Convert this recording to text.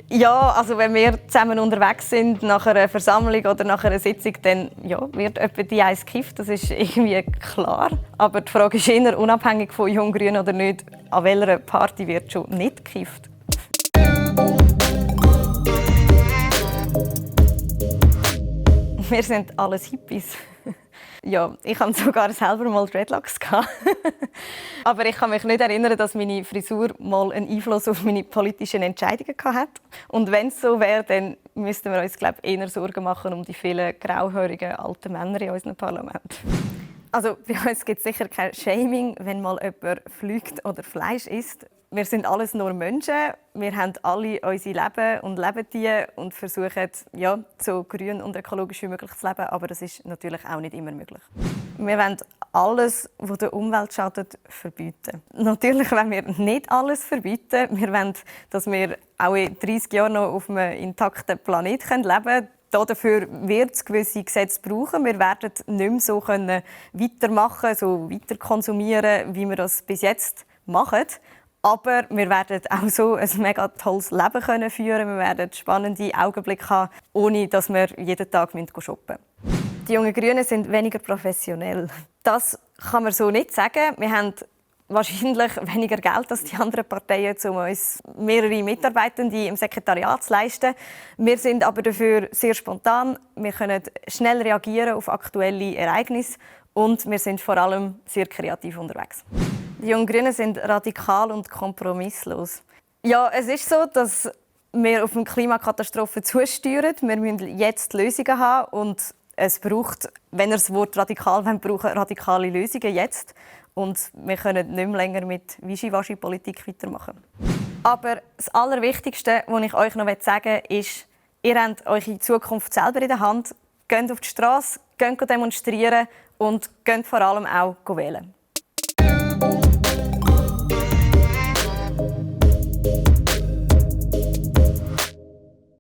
Ja, also wenn wir zusammen unterwegs sind, nach einer Versammlung oder nach einer Sitzung, dann ja, wird etwa die eins gekifft, das ist irgendwie klar. Aber die Frage ist eher, unabhängig von Jung, Grün oder nicht, an welcher Party wird schon nicht gekifft. Wir sind alles Hippies. Ja, ich hatte sogar selber mal Dreadlocks. Aber ich kann mich nicht erinnern, dass meine Frisur mal einen Einfluss auf meine politischen Entscheidungen hatte. Und wenn es so wäre, dann müssten wir uns eher Sorgen machen um die vielen grauhaarigen alten Männer in unserem Parlament. Also bei uns gibt es sicher kein Shaming, wenn mal jemand fliegt oder Fleisch isst. Wir sind alles nur Menschen. Wir haben alle unser Leben und leben die und versuchen, ja, so grün und ökologisch wie möglich zu leben. Aber das ist natürlich auch nicht immer möglich. Wir wollen alles, was der Umwelt schadet, verbieten. Natürlich wollen wir nicht alles verbieten. Wir wollen, dass wir auch in 30 Jahren noch auf einem intakten Planeten leben können. Dafür wird es gewisse Gesetze brauchen. Wir werden nicht mehr so weitermachen, so weiter konsumieren, wie wir das bis jetzt machen. Aber wir werden auch so ein mega tolles Leben führen können. Wir werden spannende Augenblicke haben, ohne dass wir jeden Tag shoppen müssen. Die jungen Grünen sind weniger professionell. Das kann man so nicht sagen. Wir haben wahrscheinlich weniger Geld als die anderen Parteien, um uns mehrere Mitarbeitende im Sekretariat zu leisten. Wir sind aber dafür sehr spontan. Wir können schnell reagieren auf aktuelle Ereignisse und wir sind vor allem sehr kreativ unterwegs. Die Jungen Grünen sind radikal und kompromisslos. Ja, es ist so, dass wir auf eine Klimakatastrophe zusteuern. Wir müssen jetzt Lösungen haben und es braucht, wenn wir das Wort radikal brauchen, radikale Lösungen jetzt. Und wir können nicht mehr länger mit Wischiwaschi-Politik weitermachen. Aber das Allerwichtigste, was ich euch noch sagen will, ist, ihr habt eure Zukunft selber in der Hand. Geht auf die Straße, geht demonstrieren und geht vor allem auch wählen.